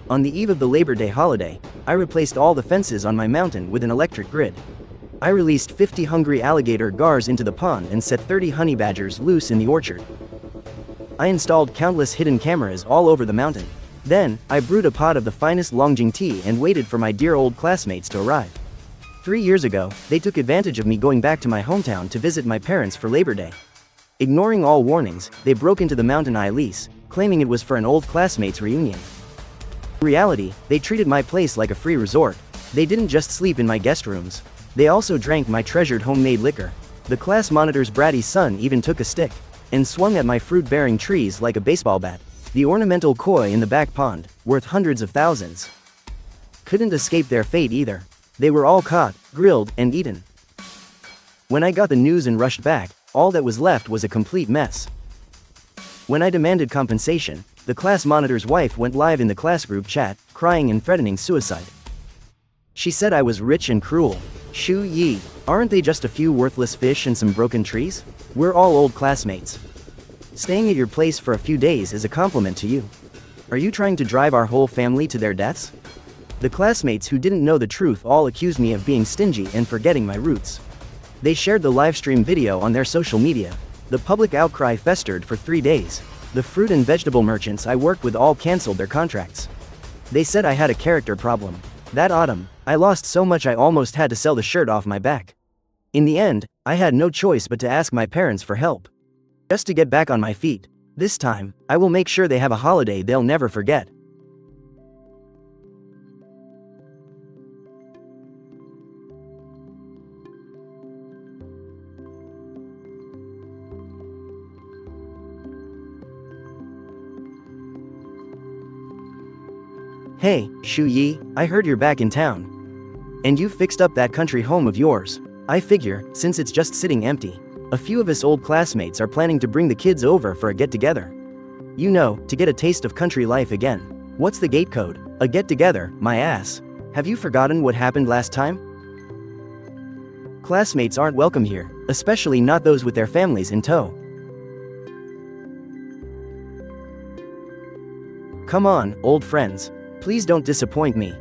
On the eve of the Labor Day holiday, I replaced all the fences on my mountain with an electric grid. I released 50 hungry alligator gars into the pond and set 30 honey badgers loose in the orchard. I installed countless hidden cameras all over the mountain. Then, I brewed a pot of the finest Longjing tea and waited for my dear old classmates to arrive. 3 years ago, they took advantage of me going back to my hometown to visit my parents for Labor Day. Ignoring all warnings, they broke into the mountain I lease, claiming it was for an old classmates reunion. In reality, they treated my place like a free resort. They didn't just sleep in my guest rooms. They also drank my treasured homemade liquor. The class monitor's bratty son even took a stick and swung at my fruit-bearing trees like a baseball bat. The ornamental koi in the back pond, worth hundreds of thousands, couldn't escape their fate either. They were all caught, grilled, and eaten. When I got the news and rushed back, all that was left was a complete mess. When I demanded compensation, the class monitor's wife went live in the class group chat, crying and threatening suicide. She said I was rich and cruel. Shu Yi, aren't they just a few worthless fish and some broken trees? We're all old classmates. Staying at your place for a few days is a compliment to you. Are you trying to drive our whole family to their deaths? The classmates who didn't know the truth all accused me of being stingy and forgetting my roots. They shared the livestream video on their social media. The public outcry festered for 3 days. The fruit and vegetable merchants I worked with all canceled their contracts. They said I had a character problem. That autumn, I lost so much I almost had to sell the shirt off my back. In the end, I had no choice but to ask my parents for help. Just to get back on my feet. This time, I will make sure they have a holiday they'll never forget. Hey, Shu Yi, I heard you're back in town. And you fixed up that country home of yours. I figure, since it's just sitting empty, a few of us old classmates are planning to bring the kids over for a get-together. You know, to get a taste of country life again. What's the gate code? A get-together, my ass. Have you forgotten what happened last time? Classmates aren't welcome here, especially not those with their families in tow. Come on, old friends. Please don't disappoint me.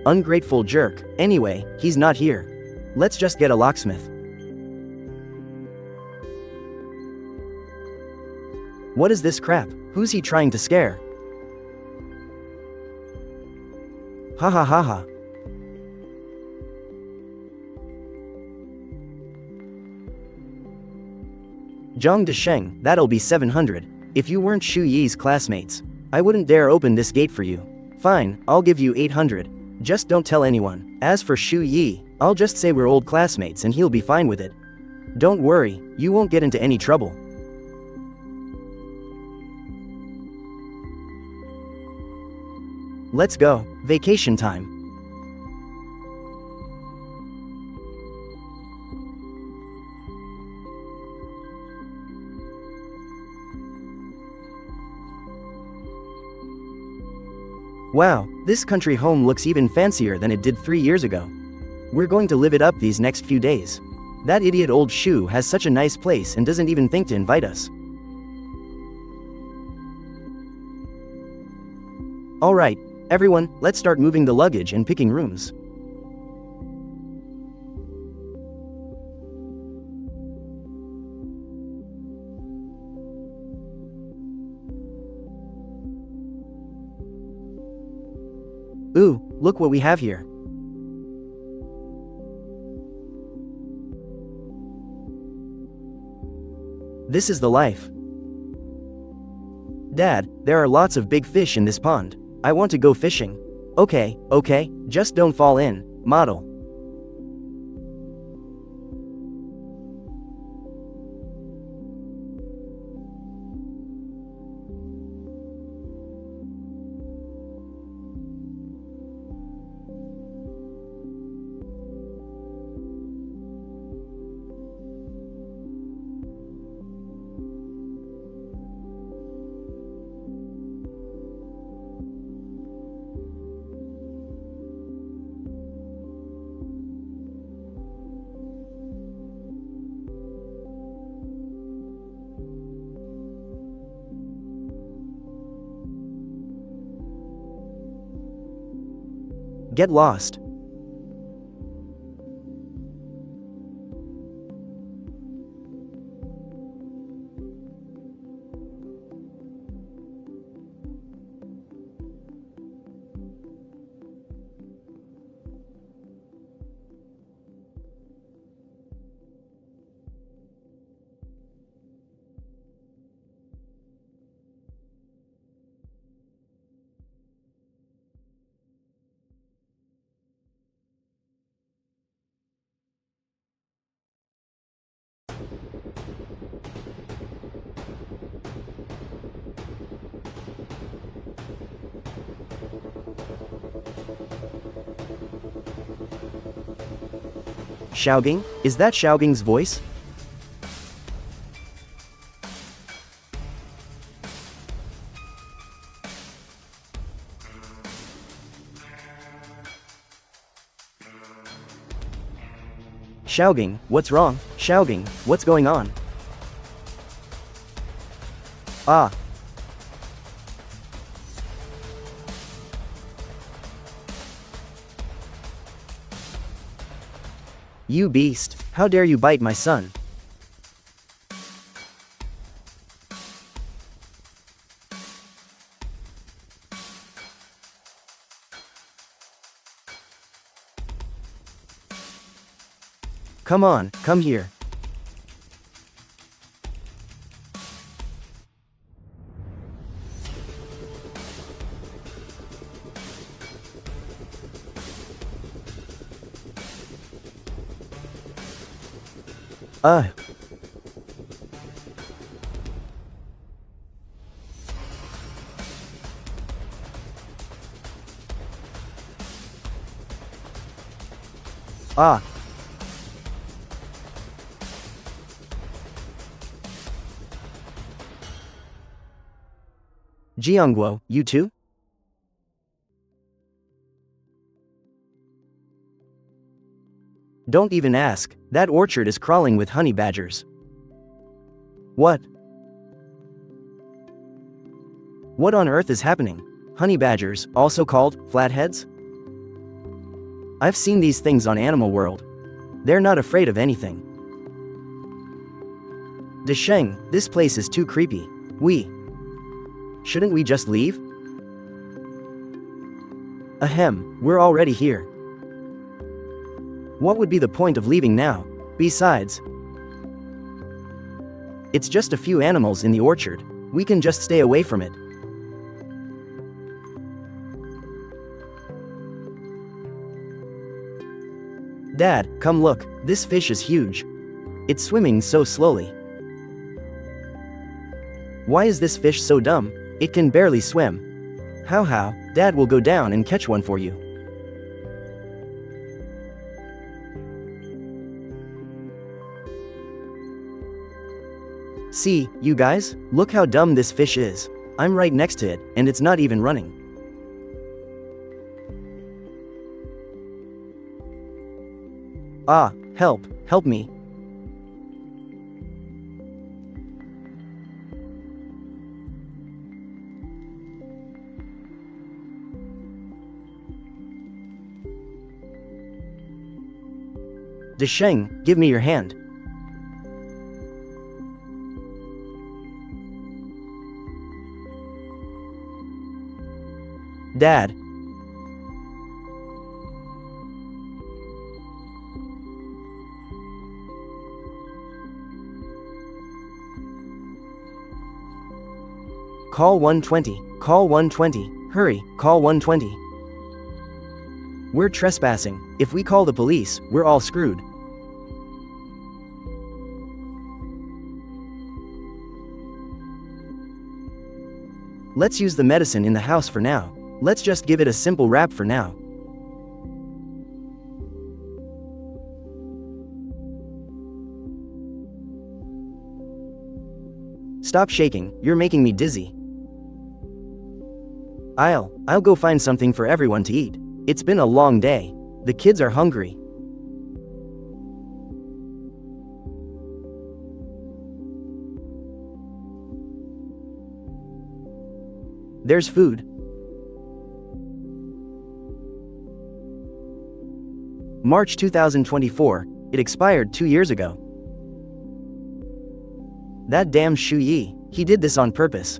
Ungrateful jerk. Anyway, he's not here. Let's just get a locksmith. What is this crap? Who's he trying to scare? Ha ha ha ha. Zhang Desheng, that'll be 700. If you weren't Shu Yi's classmates, I wouldn't dare open this gate for you. Fine, I'll give you 800. Just don't tell anyone. As for Shu Yi, I'll just say we're old classmates and he'll be fine with it. Don't worry, you won't get into any trouble. Let's go. Vacation time. Wow, this country home looks even fancier than it did 3 years ago. We're going to live it up these next few days. That idiot old Shu has such a nice place and doesn't even think to invite us. Alright, everyone, let's start moving the luggage and picking rooms. Ooh, look what we have here. This is the life. Dad, there are lots of big fish in this pond. I want to go fishing. Okay, just don't fall in, model. Get lost. Xiaoging? Is that Xiaoging's voice? Xiaoging, what's wrong? Xiaoging, what's going on? Ah. You beast, how dare you bite my son? Come on, come here. Ah. Jiangguo, you too? Don't even ask, that orchard is crawling with honey badgers. What? What on earth is happening? Honey badgers, also called flatheads? I've seen these things on Animal World. They're not afraid of anything. Desheng, this place is too creepy. Shouldn't we just leave? Ahem, we're already here. What would be the point of leaving now? Besides, it's just a few animals in the orchard. We can just stay away from it. Dad, come look, this fish is huge. It's swimming so slowly. Why is this fish so dumb? It can barely swim. How? Dad will go down and catch one for you. See, you guys, look how dumb this fish is. I'm right next to it, and it's not even running. Ah, help me. Desheng, give me your hand. Dad. Call 120. Call 120. Hurry, call 120. We're trespassing. If we call the police, we're all screwed. Let's use the medicine in the house for now. Let's just give it a simple wrap for now. Stop shaking, you're making me dizzy. I'll go find something for everyone to eat. It's been a long day. The kids are hungry. There's food. March 2024, it expired 2 years ago. That damn Shu Yi, he did this on purpose.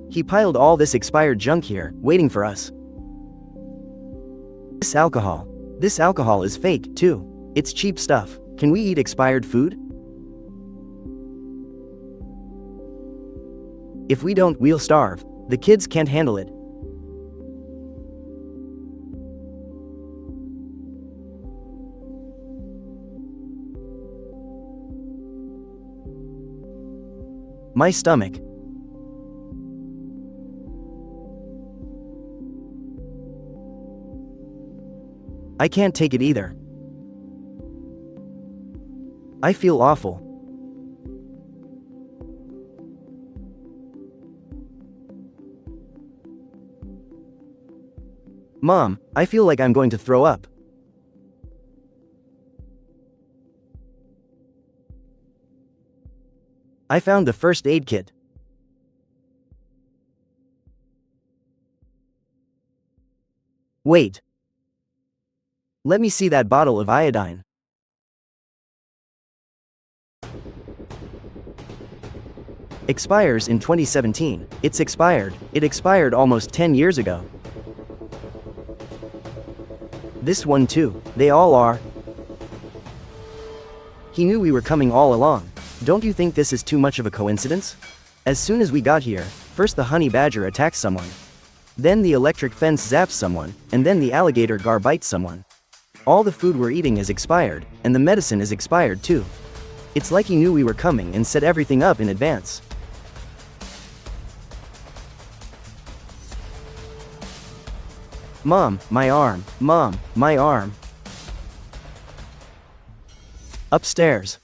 He piled all this expired junk here, waiting for us. This alcohol is fake, too. It's cheap stuff. Can we eat expired food? If we don't, we'll starve. The kids can't handle it. My stomach. I can't take it either. I feel awful. Mom, I feel like I'm going to throw up. I found the first aid kit. Wait. Let me see that bottle of iodine. Expires in 2017. It's expired. It expired almost 10 years ago. This one too. They all are. He knew we were coming all along. Don't you think this is too much of a coincidence? As soon as we got here, first the honey badger attacks someone. Then the electric fence zaps someone, and then the alligator gar bites someone. All the food we're eating is expired, and the medicine is expired too. It's like he knew we were coming and set everything up in advance. Mom, my arm. Mom, my arm. Upstairs.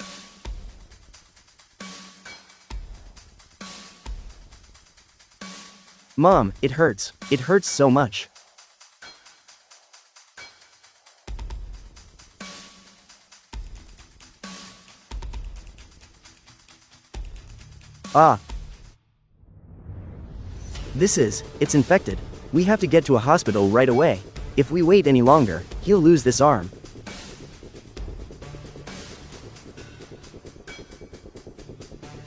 Mom, it hurts. It hurts so much. Ah. It's infected. We have to get to a hospital right away. If we wait any longer, he'll lose this arm.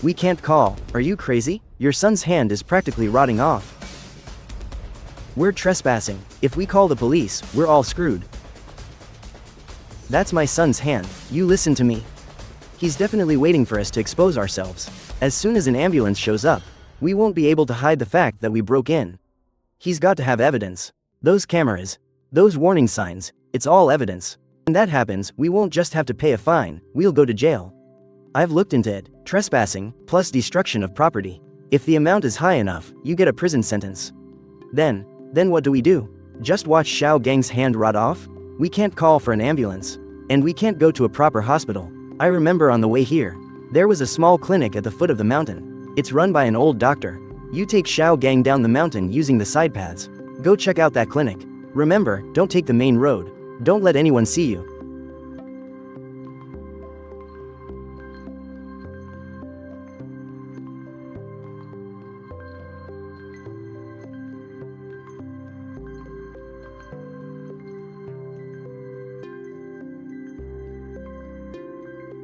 We can't call. Are you crazy? Your son's hand is practically rotting off. We're trespassing. If we call the police, we're all screwed. That's my son's hand. You listen to me. He's definitely waiting for us to expose ourselves. As soon as an ambulance shows up, we won't be able to hide the fact that we broke in. He's got to have evidence. Those cameras, those warning signs, it's all evidence. When that happens, we won't just have to pay a fine, we'll go to jail. I've looked into it. Trespassing, plus destruction of property. If the amount is high enough, you get a prison sentence. Then what do we do? Just watch Xiao Gang's hand rot off? We can't call for an ambulance. And we can't go to a proper hospital. I remember on the way here, there was a small clinic at the foot of the mountain. It's run by an old doctor. You take Xiao Gang down the mountain using the side paths. Go check out that clinic. Remember, don't take the main road. Don't let anyone see you.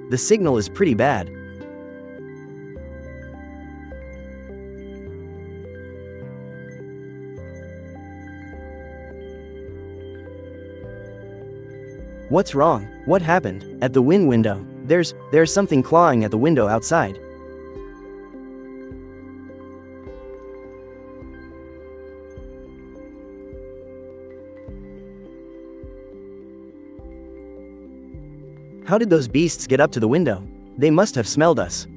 The signal is pretty bad. What's wrong? What happened? At the window. There's something clawing at the window outside. How did those beasts get up to the window? They must have smelled us.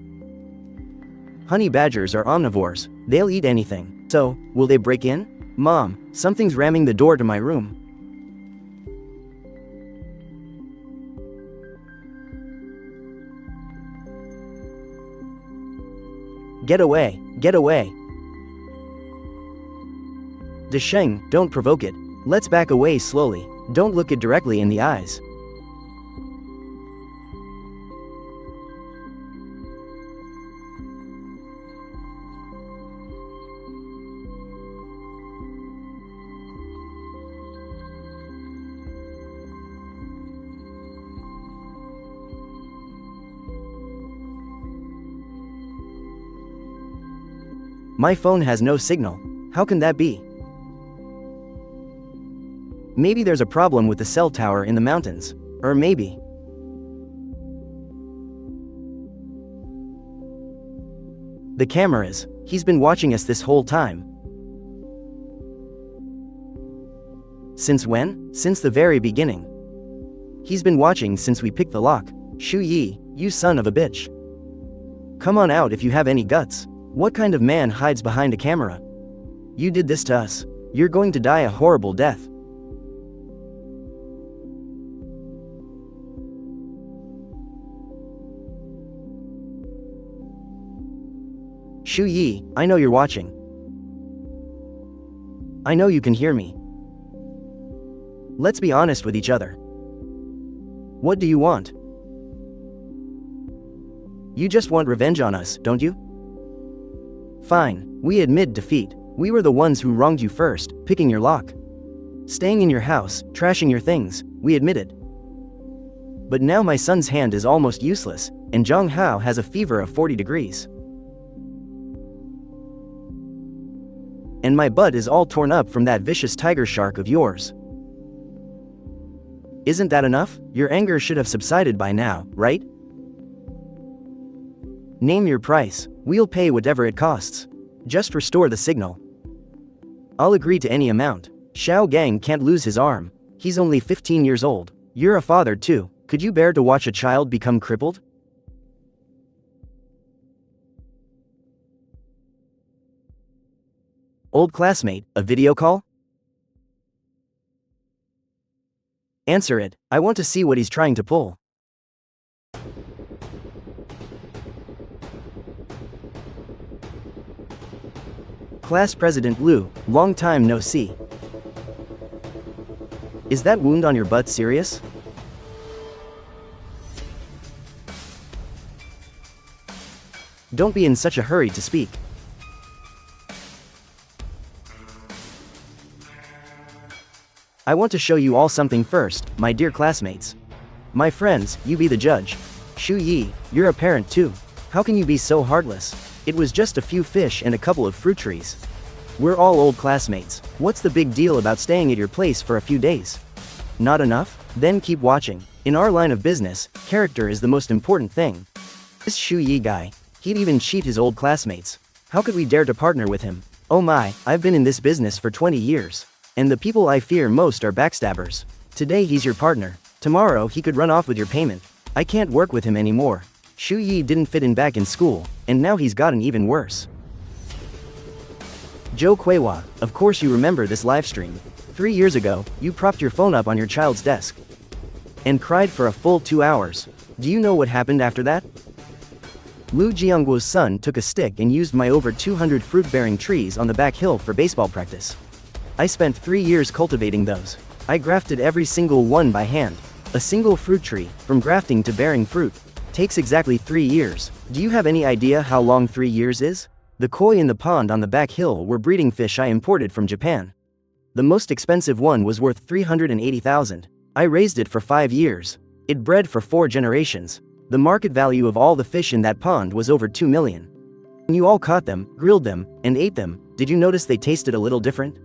Honey badgers are omnivores. They'll eat anything. So, will they break in? Mom, something's ramming the door to my room. Get away, get away. Desheng, don't provoke it. Let's back away slowly. Don't look it directly in the eyes. My phone has no signal. How can that be? Maybe there's a problem with the cell tower in the mountains. Or maybe the cameras. He's been watching us this whole time. Since when? Since the very beginning. He's been watching since we picked the lock. Shu Yi, you son of a bitch. Come on out if you have any guts. What kind of man hides behind a camera? You did this to us. You're going to die a horrible death. Shu Yi, I know you're watching. I know you can hear me. Let's be honest with each other. What do you want? You just want revenge on us, don't you? Fine, we admit defeat. We were the ones who wronged you first, picking your lock. Staying in your house, trashing your things, we admitted. But now my son's hand is almost useless, and Zhang Hao has a fever of 40 degrees. And my butt is all torn up from that vicious tiger shark of yours. Isn't that enough? Your anger should have subsided by now, right? Name your price. We'll pay whatever it costs. Just restore the signal. I'll agree to any amount. Xiao Gang can't lose his arm. He's only 15 years old. You're a father too. Could you bear to watch a child become crippled? Old classmate, a video call? Answer it. I want to see what he's trying to pull. Class President Liu, long time no see. Is that wound on your butt serious? Don't be in such a hurry to speak. I want to show you all something first, my dear classmates. My friends, you be the judge. Shu Yi, you're a parent too. How can you be so heartless? It was just a few fish and a couple of fruit trees. We're all old classmates. What's the big deal about staying at your place for a few days? Not enough? Then keep watching. In our line of business, character is the most important thing. This Shu Yi guy, he'd even cheat his old classmates. How could we dare to partner with him? Oh my, I've been in this business for 20 years. And the people I fear most are backstabbers. Today he's your partner. Tomorrow he could run off with your payment. I can't work with him anymore. Shu Yi didn't fit in back in school, and now he's gotten even worse. Zhou Kuihua, of course you remember this livestream. 3 years ago, you propped your phone up on your child's desk. And cried for a full 2 hours. Do you know what happened after that? Lu Jiangguo's son took a stick and used my over 200 fruit-bearing trees on the back hill for baseball practice. I spent 3 years cultivating those. I grafted every single one by hand. A single fruit tree, from grafting to bearing fruit, takes exactly 3 years. Do you have any idea how long 3 years is? The koi in the pond on the back hill were breeding fish I imported from Japan. The most expensive one was worth 380,000. I raised it for 5 years. It bred for 4 generations. The market value of all the fish in that pond was over 2 million. When you all caught them, grilled them, and ate them, did you notice they tasted a little different?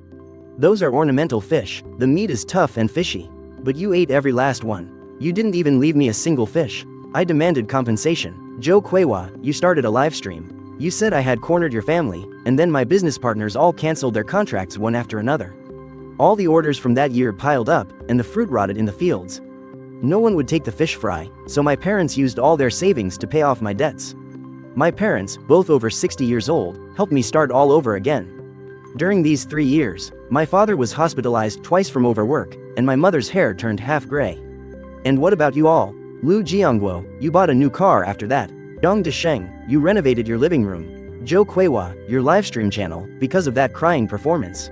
Those are ornamental fish. The meat is tough and fishy. But you ate every last one. You didn't even leave me a single fish. I demanded compensation. Zhou Kuihua, you started a live stream. You said I had cornered your family, and then my business partners all canceled their contracts one after another. All the orders from that year piled up, and the fruit rotted in the fields. No one would take the fish fry, so my parents used all their savings to pay off my debts. My parents, both over 60 years old, helped me start all over again. During these 3 years, my father was hospitalized twice from overwork, and my mother's hair turned half gray. And what about you all? Lu Jiangguo, you bought a new car after that. Zhang Desheng, you renovated your living room. Zhou Kuihua, your livestream channel, because of that crying performance,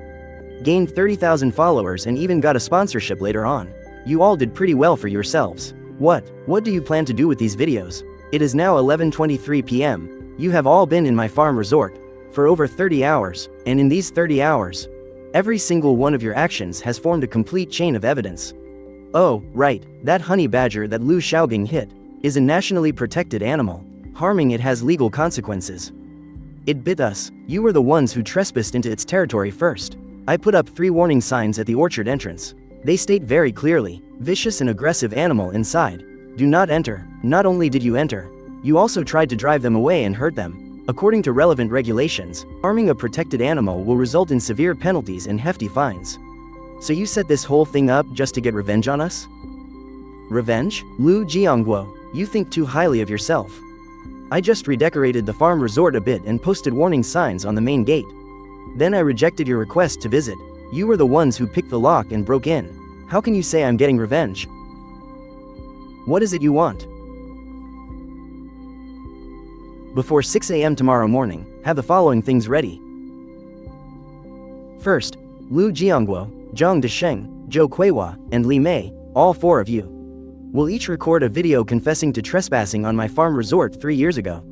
gained 30,000 followers and even got a sponsorship later on. You all did pretty well for yourselves. What do you plan to do with these videos? It is now 11:23 p.m. You have all been in my farm resort for over 30 hours, and in these 30 hours, every single one of your actions has formed a complete chain of evidence. Oh, right, that honey badger that Lu Xiaogang hit is a nationally protected animal. Harming it has legal consequences. It bit us. You were the ones who trespassed into its territory first. I put up 3 warning signs at the orchard entrance. They state very clearly, vicious and aggressive animal inside. Do not enter. Not only did you enter, you also tried to drive them away and hurt them. According to relevant regulations, harming a protected animal will result in severe penalties and hefty fines. So you set this whole thing up just to get revenge on us? Revenge? Lu Jiangguo, you think too highly of yourself. I just redecorated the farm resort a bit and posted warning signs on the main gate. Then I rejected your request to visit. You were the ones who picked the lock and broke in. How can you say I'm getting revenge? What is it you want? Before 6 a.m. tomorrow morning, have the following things ready. First, Lu Jiangguo, Zhang Desheng, Zhou Kuihua, and Li Mei, all 4 of you, will each record a video confessing to trespassing on my farm resort 3 years ago,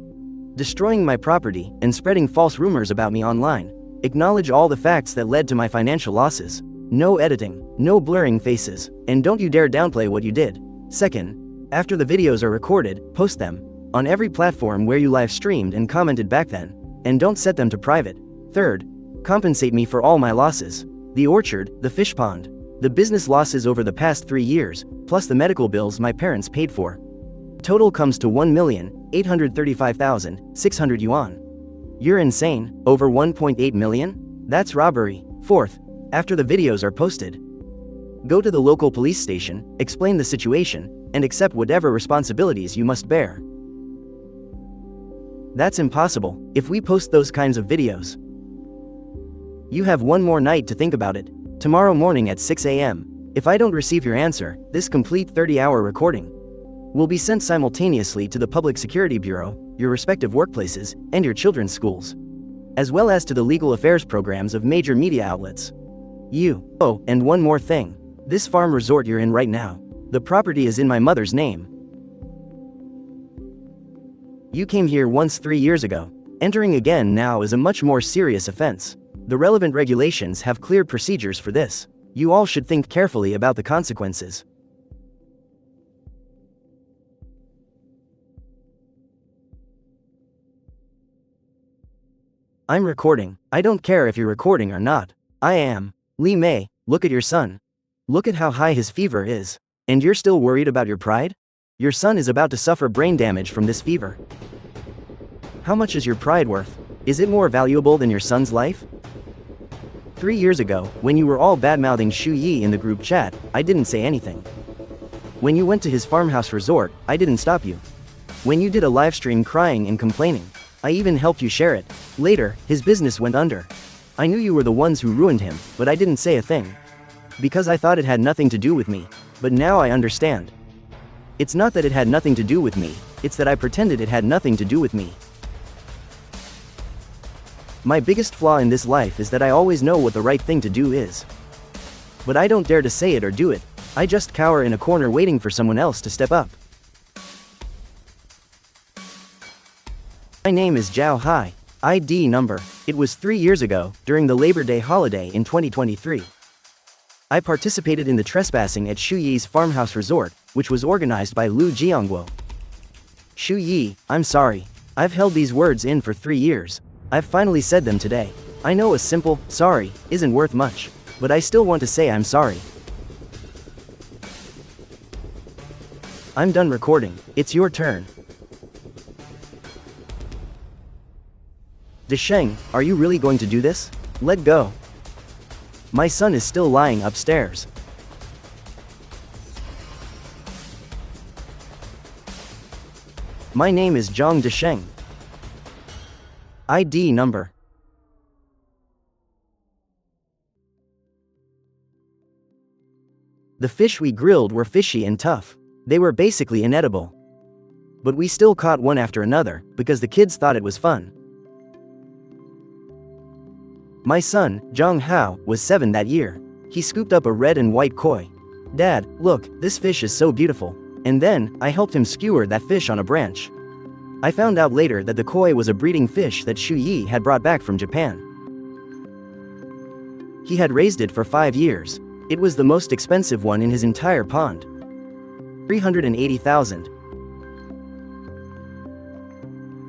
destroying my property, and spreading false rumors about me online. Acknowledge all the facts that led to my financial losses. No editing, no blurring faces, and don't you dare downplay what you did. Second, after the videos are recorded, post them on every platform where you live streamed and commented back then, and don't set them to private. Third, compensate me for all my losses. The orchard, the fish pond, the business losses over the past 3 years, plus the medical bills my parents paid for. Total comes to 1,835,600 yuan. You're insane. Over 1.8 million? That's robbery. Fourth, after the videos are posted, go to the local police station, explain the situation, and accept whatever responsibilities you must bear. That's impossible if we post those kinds of videos. You have one more night to think about it. Tomorrow morning at 6 a.m. If I don't receive your answer, this complete 30-hour recording will be sent simultaneously to the Public Security Bureau, your respective workplaces, and your children's schools, as well as to the legal affairs programs of major media outlets. Oh, and one more thing. This farm resort you're in right now, the property is in my mother's name. You came here once 3 years ago. Entering again now is a much more serious offense. The relevant regulations have clear procedures for this. You all should think carefully about the consequences. I'm recording. I don't care if you're recording or not. I am. Li Mei, look at your son. Look at how high his fever is. And you're still worried about your pride? Your son is about to suffer brain damage from this fever. How much is your pride worth? Is it more valuable than your son's life? 3 years ago, when you were all bad-mouthing Shu Yi in the group chat, I didn't say anything. When you went to his farmhouse resort, I didn't stop you. When you did a livestream crying and complaining, I even helped you share it. Later, his business went under. I knew you were the ones who ruined him, but I didn't say a thing. Because I thought it had nothing to do with me. But now I understand. It's not that it had nothing to do with me, it's that I pretended it had nothing to do with me. My biggest flaw in this life is that I always know what the right thing to do is. But I don't dare to say it or do it. I just cower in a corner waiting for someone else to step up. My name is Zhao Hai. ID number. It was 3 years ago, during the Labor Day holiday in 2023. I participated in the trespassing at Shu Yi's farmhouse resort, which was organized by Lu Jiangguo. Shu Yi, I'm sorry. I've held these words in for 3 years. I've finally said them today. I know a simple, sorry, isn't worth much, but I still want to say I'm sorry. I'm done recording. It's your turn. Desheng, are you really going to do this? Let go. My son is still lying upstairs. My name is Zhang Desheng. ID number. The fish we grilled were fishy and tough. They were basically inedible. But we still caught one after another, because the kids thought it was fun. My son, Zhang Hao, was 7 that year. He scooped up a red and white koi. Dad, look, this fish is so beautiful. And then, I helped him skewer that fish on a branch. I found out later that the koi was a breeding fish that Shu Yi had brought back from Japan. He had raised it for 5 years. It was the most expensive one in his entire pond. 380,000.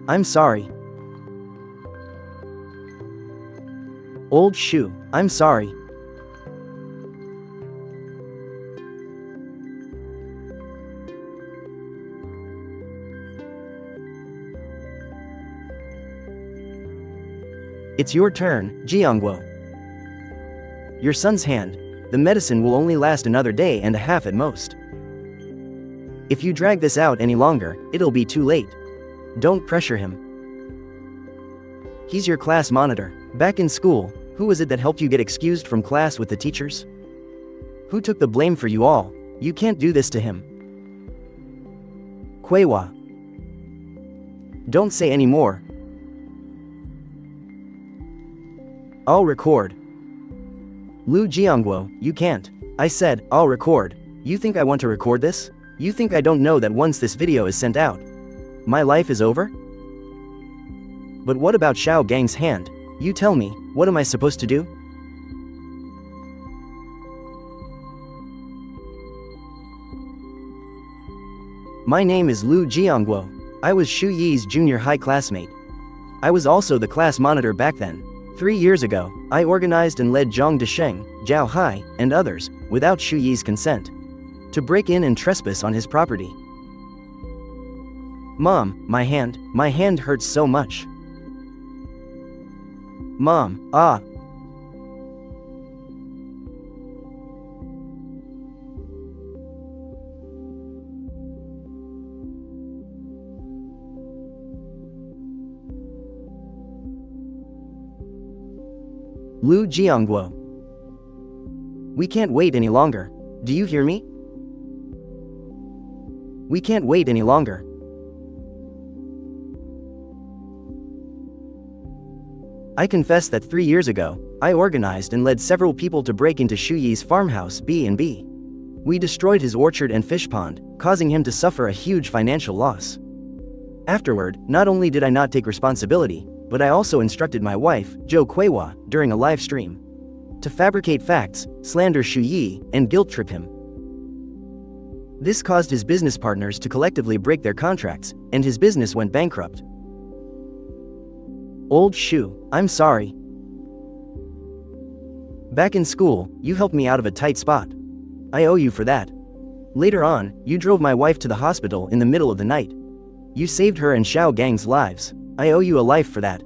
I'm sorry. Old Shu, I'm sorry. It's your turn, Jiangguo. Your son's hand. The medicine will only last another day and a half at most. If you drag this out any longer, it'll be too late. Don't pressure him. He's your class monitor. Back in school, who was it that helped you get excused from class with the teachers? Who took the blame for you all? You can't do this to him. Kuewa. Don't say any more. I'll record. Lu Jiangguo, you can't. I said, I'll record. You think I want to record this? You think I don't know that once this video is sent out, my life is over? But what about Xiao Gang's hand? You tell me, what am I supposed to do? My name is Lu Jiangguo. I was Shu Yi's junior high classmate. I was also the class monitor back then. 3 years ago, I organized and led Zhang Desheng, Zhao Hai, and others, without Shu Yi's consent, to break in and trespass on his property. Mom, my hand hurts so much. Mom, ah. Lu Jiangguo. We can't wait any longer. Do you hear me? We can't wait any longer. I confess that 3 years ago, I organized and led several people to break into Shu Yi's farmhouse B&B. We destroyed his orchard and fish pond, causing him to suffer a huge financial loss. Afterward, not only did I not take responsibility, but I also instructed my wife, Jo Kuewa, during a live stream, to fabricate facts, slander Shu Yi, and guilt-trip him. This caused his business partners to collectively break their contracts, and his business went bankrupt. Old Shu, I'm sorry. Back in school, you helped me out of a tight spot. I owe you for that. Later on, you drove my wife to the hospital in the middle of the night. You saved her and Xiao Gang's lives. I owe you a life for that.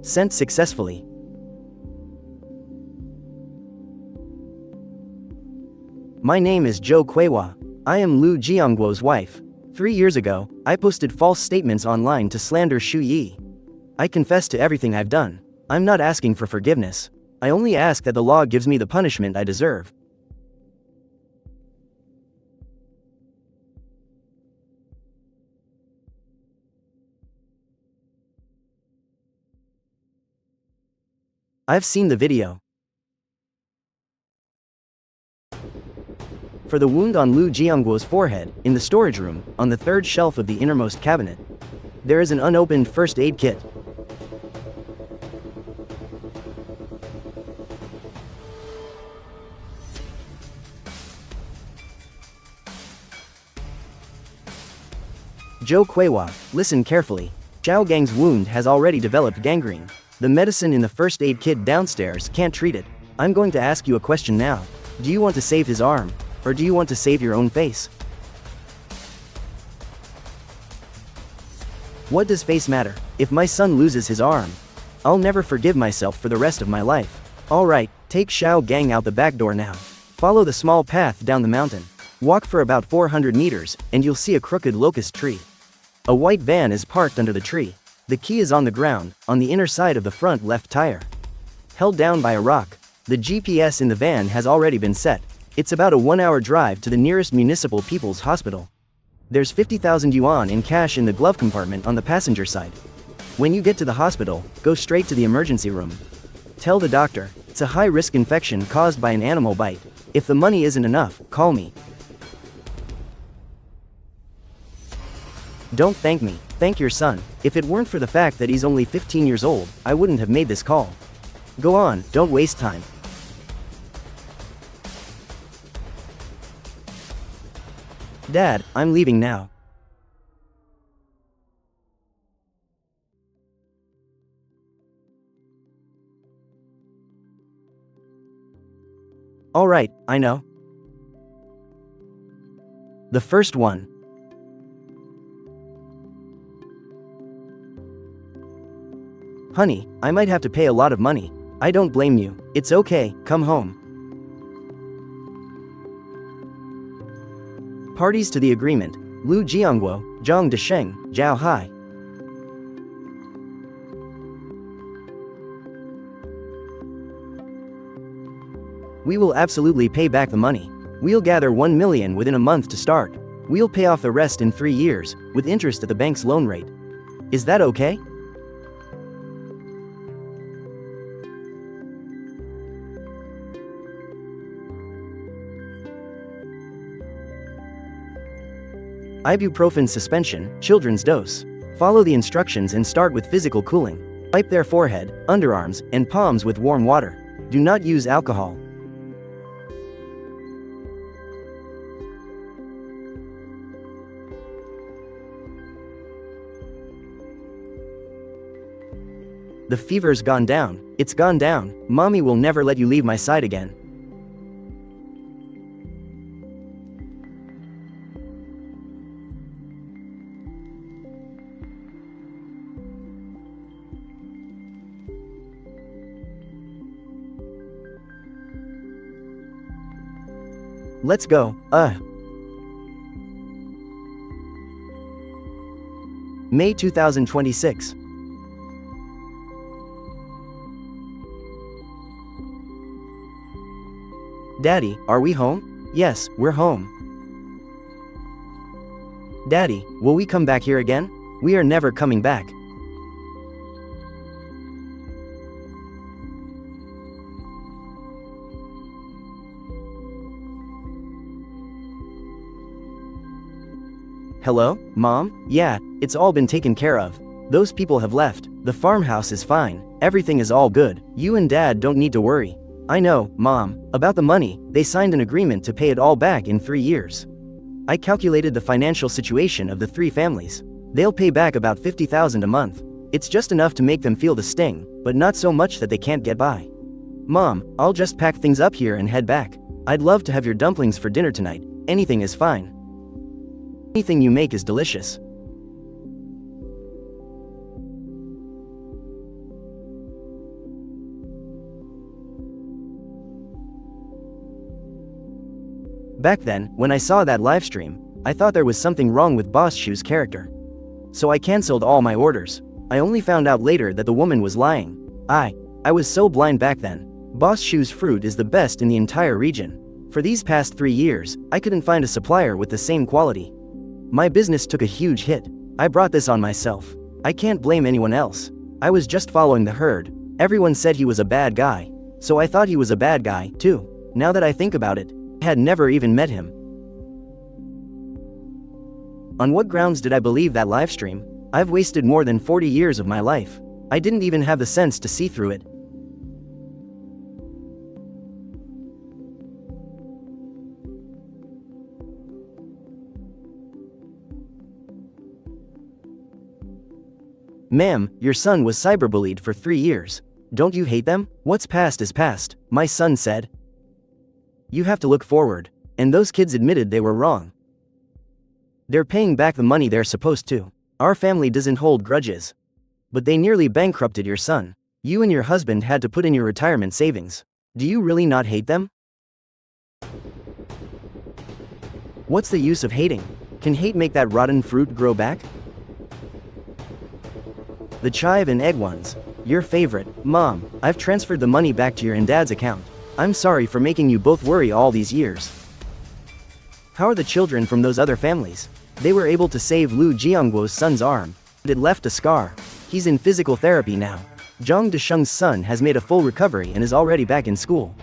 Sent successfully. My name is Jo Kuewa. I am Lu Jiangguo's wife. 3 years ago, I posted false statements online to slander Shu Yi. I confess to everything I've done. I'm not asking for forgiveness. I only ask that the law gives me the punishment I deserve. I've seen the video. For the wound on Lu Jiangguo's forehead, in the storage room, on the third shelf of the innermost cabinet, there is an unopened first aid kit. Jo Kuewa, listen carefully. Xiao Gang's wound has already developed gangrene. The medicine in the first aid kit downstairs can't treat it. I'm going to ask you a question now. Do you want to save his arm? Or do you want to save your own face? What does face matter? If my son loses his arm, I'll never forgive myself for the rest of my life. Alright, take Xiao Gang out the back door now. Follow the small path down the mountain. Walk for about 400 meters, and you'll see a crooked locust tree. A white van is parked under the tree. The key is on the ground, on the inner side of the front left tire. Held down by a rock. The GPS in the van has already been set. It's about a 1-hour drive to the nearest municipal people's hospital. There's 50,000 yuan in cash in the glove compartment on the passenger side. When you get to the hospital, go straight to the emergency room. Tell the doctor, it's a high-risk infection caused by an animal bite. If the money isn't enough, call me. Don't thank me, thank your son. If it weren't for the fact that he's only 15 years old, I wouldn't have made this call. Go on, don't waste time. Dad, I'm leaving now. Alright, I know. The first one. Honey, I might have to pay a lot of money. I don't blame you. It's okay, come home. Parties to the agreement: Lu Jiangguo, Zhang Desheng, Zhao Hai. We will absolutely pay back the money. We'll gather 1 million within a month to start. We'll pay off the rest in 3 years, with interest at the bank's loan rate. Is that okay? Ibuprofen suspension, children's dose. Follow the instructions and start with physical cooling. Wipe their forehead, underarms, and palms with warm water. Do not use alcohol. The fever's gone down. It's gone down. Mommy will never let you leave my side again. Let's go. May 2026. Daddy, are we home? Yes, we're home. Daddy, will we come back here again? We are never coming back. Hello, Mom? Yeah, it's all been taken care of. Those people have left. The farmhouse is fine. Everything is all good. You and Dad don't need to worry. I know, Mom. About the money, they signed an agreement to pay it all back in 3 years. I calculated the financial situation of the 3 families. They'll pay back about 50,000 a month. It's just enough to make them feel the sting, but not so much that they can't get by. Mom, I'll just pack things up here and head back. I'd love to have your dumplings for dinner tonight. Anything is fine. Anything you make is delicious. Back then, when I saw that livestream, I thought there was something wrong with Boss Shu's character. So I cancelled all my orders. I only found out later that the woman was lying. I was so blind back then. Boss Shu's fruit is the best in the entire region. For these past 3 years, I couldn't find a supplier with the same quality. My business took a huge hit. I brought this on myself. I can't blame anyone else. I was just following the herd. Everyone said he was a bad guy. So I thought he was a bad guy, too. Now that I think about it, I had never even met him. On what grounds did I believe that livestream? I've wasted more than 40 years of my life. I didn't even have the sense to see through it. Ma'am, your son was cyberbullied for 3 years. Don't you hate them? What's past is past, my son said. You have to look forward. And those kids admitted they were wrong. They're paying back the money they're supposed to. Our family doesn't hold grudges. But they nearly bankrupted your son. You and your husband had to put in your retirement savings. Do you really not hate them? What's the use of hating? Can hate make that rotten fruit grow back? The chive and egg ones. Your favorite. Mom, I've transferred the money back to your and Dad's account. I'm sorry for making you both worry all these years. How are the children from those other families? They were able to save Lu Jiangguo's son's arm. It left a scar. He's in physical therapy now. Zhang Desheng's son has made a full recovery and is already back in school.